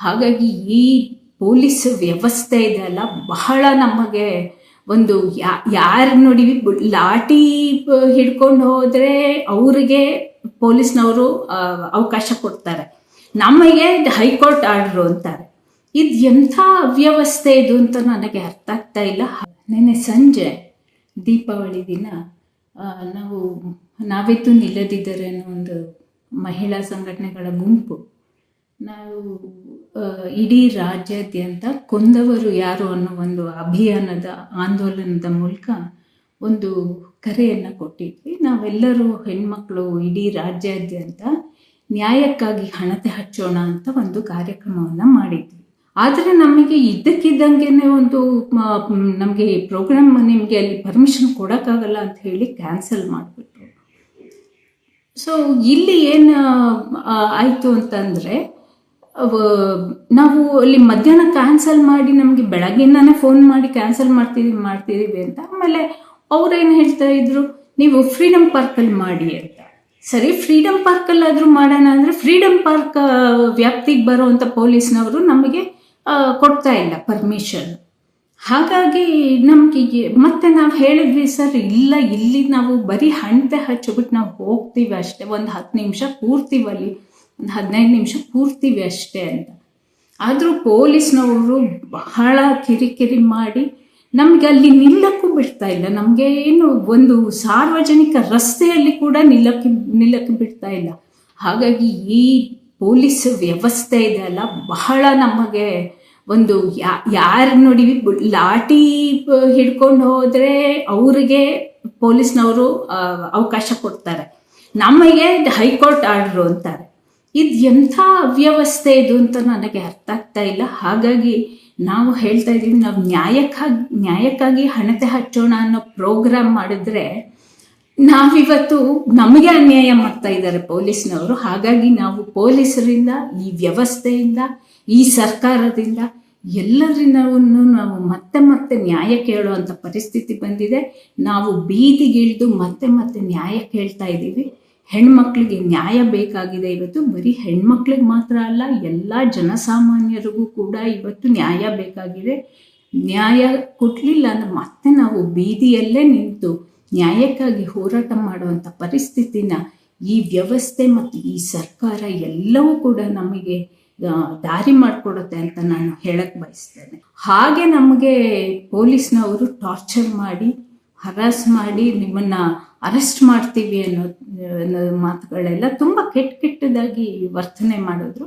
ಹಾಗಾಗಿ ಈ ಪೊಲೀಸ್ ವ್ಯವಸ್ಥೆ ಇದೆಯಲ್ಲ ಬಹಳ ನಮಗೆ ಒಂದು ಯಾರು ನೋಡಿ ಲಾಠಿ ಹಿಡ್ಕೊಂಡು ಹೋದರೆ ಅವ್ರಿಗೆ ಪೊಲೀಸ್ನವರು ಅವಕಾಶ ಕೊಡ್ತಾರೆ, ನಮಗೆ ಹೈಕೋರ್ಟ್ ಆರ್ಡ್ರು ಅಂತಾರೆ. ಇದು ಎಂಥ ಅವ್ಯವಸ್ಥೆ ಇದು ಅಂತ ನನಗೆ ಅರ್ಥ ಆಗ್ತಾ ಇಲ್ಲ. ನೆನ್ನೆ ಸಂಜೆ ದೀಪಾವಳಿ ದಿನ ನಾವೆತ್ತು ನಿಲ್ಲದಿದ್ದರೆ ಅನ್ನೋ ಒಂದು ಮಹಿಳಾ ಸಂಘಟನೆಗಳ ಗುಂಪು ನಾವು ಇಡೀ ರಾಜ್ಯಾದ್ಯಂತ ಕೊಂದವರು ಯಾರು ಅನ್ನೋ ಒಂದು ಅಭಿಯಾನದ ಆಂದೋಲನದ ಮೂಲಕ ಒಂದು ಕರೆಯನ್ನು ಕೊಟ್ಟಿದ್ವಿ. ನಾವೆಲ್ಲರೂ ಹೆಣ್ಮಕ್ಳು ಇಡೀ ರಾಜ್ಯಾದ್ಯಂತ ನ್ಯಾಯಕ್ಕಾಗಿ ಹಣತೆ ಹಚ್ಚೋಣ ಅಂತ ಒಂದು ಕಾರ್ಯಕ್ರಮವನ್ನು ಮಾಡಿದ್ವಿ. ಆದರೆ ನಮಗೆ ಇದ್ದಕ್ಕಿದ್ದಂಗೆ ಒಂದು ನಮಗೆ ಪ್ರೋಗ್ರಾಮ್ ನಿಮಗೆ ಅಲ್ಲಿ ಪರ್ಮಿಷನ್ ಕೊಡೋಕ್ಕಾಗಲ್ಲ ಅಂತ ಹೇಳಿ ಕ್ಯಾನ್ಸಲ್ ಮಾಡಿಬಿಟ್ರು. ಸೊ ಇಲ್ಲಿ ಏನು ಆಯಿತು ಅಂತಂದರೆ, ನಾವು ಅಲ್ಲಿ ಮಧ್ಯಾಹ್ನ ಕ್ಯಾನ್ಸಲ್ ಮಾಡಿ ನಮಗೆ ಬೆಳಗ್ಗೆಯಿಂದಾನೇ ಫೋನ್ ಮಾಡಿ ಕ್ಯಾನ್ಸಲ್ ಮಾಡ್ತಿದ್ದೀವಿ ಅಂತ. ಆಮೇಲೆ ಅವ್ರೇನು ಹೇಳ್ತಾ ಇದ್ರು, ನೀವು ಫ್ರೀಡಮ್ ಪಾರ್ಕಲ್ಲಿ ಮಾಡಿ ಅಂತ. ಸರಿ, ಫ್ರೀಡಮ್ ಪಾರ್ಕಲ್ಲಾದರೂ ಮಾಡೋಣ ಅಂದರೆ ಫ್ರೀಡಮ್ ಪಾರ್ಕ್ ವ್ಯಾಪ್ತಿಗೆ ಬರೋವಂಥ ಪೊಲೀಸ್ನವರು ನಮಗೆ ಕೊಡ್ತಾ ಇಲ್ಲ ಪರ್ಮಿಷನ್. ಹಾಗಾಗಿ ನಮಗೆ ಮತ್ತೆ ನಾವು ಹೇಳಿದ್ವಿ, ಸರ್ ಇಲ್ಲ, ಇಲ್ಲಿ ನಾವು ಬರೀ ಹಣತೆ ಹಚ್ಚಿಬಿಟ್ಟು ನಾವು ಹೋಗ್ತೀವಿ ಅಷ್ಟೇ, ಒಂದು 10 ನಿಮಿಷ ಕೂರ್ತೀವಲ್ಲಿ, ಒಂದು 15 ನಿಮಿಷ ಕೂರ್ತೀವಿ ಅಷ್ಟೇ ಅಂತ. ಆದರೂ ಪೊಲೀಸ್ನವರು ಬಹಳ ಕಿರಿಕಿರಿ ಮಾಡಿ ನಮಗೆ ಅಲ್ಲಿ ನಿಲ್ಲಕ್ಕೂ ಬಿಡ್ತಾ ಇಲ್ಲ. ನಮಗೆ ಏನು ಒಂದು ಸಾರ್ವಜನಿಕ ರಸ್ತೆಯಲ್ಲಿ ಕೂಡ ನಿಲ್ಲಕ್ಕೆ ಬಿಡ್ತಾ ಇಲ್ಲ. ಹಾಗಾಗಿ ಈ ಪೊಲೀಸ್ ವ್ಯವಸ್ಥೆ ಇದೆಯಲ್ಲ ಬಹಳ ನಮಗೆ ಒಂದು ಯಾರು ನೋಡಿ ಲಾಠಿ ಹಿಡ್ಕೊಂಡು ಹೋದರೆ ಅವ್ರಿಗೆ ಪೊಲೀಸ್ನವರು ಅವಕಾಶ ಕೊಡ್ತಾರೆ, ನಮಗೆ ಹೈಕೋರ್ಟ್ ಆರ್ಡ್ರು ಅಂತಾರೆ. ಇದು ಎಂಥ ಅವ್ಯವಸ್ಥೆ ಇದು ಅಂತ ನನಗೆ ಅರ್ಥ ಆಗ್ತಾ ಇಲ್ಲ. ಹಾಗಾಗಿ ನಾವು ಹೇಳ್ತಾ ಇದ್ದೀವಿ, ನಾವು ನ್ಯಾಯಕ್ಕಾಗಿ ಹಣತೆ ಹಚ್ಚೋಣ ಅನ್ನೋ ಪ್ರೋಗ್ರಾಮ್ ಮಾಡಿದ್ರೆ ನಾವಿವತ್ತು ನಮಗೆ ಅನ್ಯಾಯ ಮಾಡ್ತಾ ಇದ್ದಾರೆ ಪೊಲೀಸ್ನವರು. ಹಾಗಾಗಿ ನಾವು ಪೊಲೀಸರಿಂದ, ಈ ವ್ಯವಸ್ಥೆಯಿಂದ, ಈ ಸರ್ಕಾರದಿಂದ ಎಲ್ಲರಿಂದವನ್ನು ನಾವು ಮತ್ತೆ ನ್ಯಾಯ ಕೇಳುವಂಥ ಪರಿಸ್ಥಿತಿ ಬಂದಿದೆ. ನಾವು ಬೀದಿಗಿಳಿದು ಮತ್ತೆ ನ್ಯಾಯ ಕೇಳ್ತಾ ಇದ್ದೀವಿ. ಹೆಣ್ಮಕ್ಳಿಗೆ ನ್ಯಾಯ ಬೇಕಾಗಿದೆ ಇವತ್ತು. ಬರೀ ಹೆಣ್ಮಕ್ಳಿಗೆ ಮಾತ್ರ ಅಲ್ಲ, ಎಲ್ಲ ಜನಸಾಮಾನ್ಯರಿಗೂ ಕೂಡ ಇವತ್ತು ನ್ಯಾಯ ಬೇಕಾಗಿದೆ. ನ್ಯಾಯ ಕೊಡಲಿಲ್ಲ ಅಂದರೆ ಮತ್ತೆ ನಾವು ಬೀದಿಯಲ್ಲೇ ನಿಂತು ನ್ಯಾಯಕ್ಕಾಗಿ ಹೋರಾಟ ಮಾಡುವಂಥ ಪರಿಸ್ಥಿತಿನ ಈ ವ್ಯವಸ್ಥೆ ಮತ್ತು ಈ ಸರ್ಕಾರ ಎಲ್ಲವೂ ಕೂಡ ನಮಗೆ ದಾರಿ ಮಾಡಿಕೊಡುತ್ತೆ ಅಂತ ನಾನು ಹೇಳಕ್ಕೆ ಬಯಸ್ತೇನೆ. ಹಾಗೆ ನಮಗೆ ಪೊಲೀಸ್ನವರು ಟಾರ್ಚರ್ ಮಾಡಿ, ಹರಾಸ್ ಮಾಡಿ, ನಿಮ್ಮನ್ನು ಅರೆಸ್ಟ್ ಮಾಡ್ತೀವಿ ಅನ್ನೋ ಮಾತುಗಳೆಲ್ಲ ತುಂಬ ಕೆಟ್ಟದಾಗಿ ವರ್ತನೆ ಮಾಡಿದ್ರು.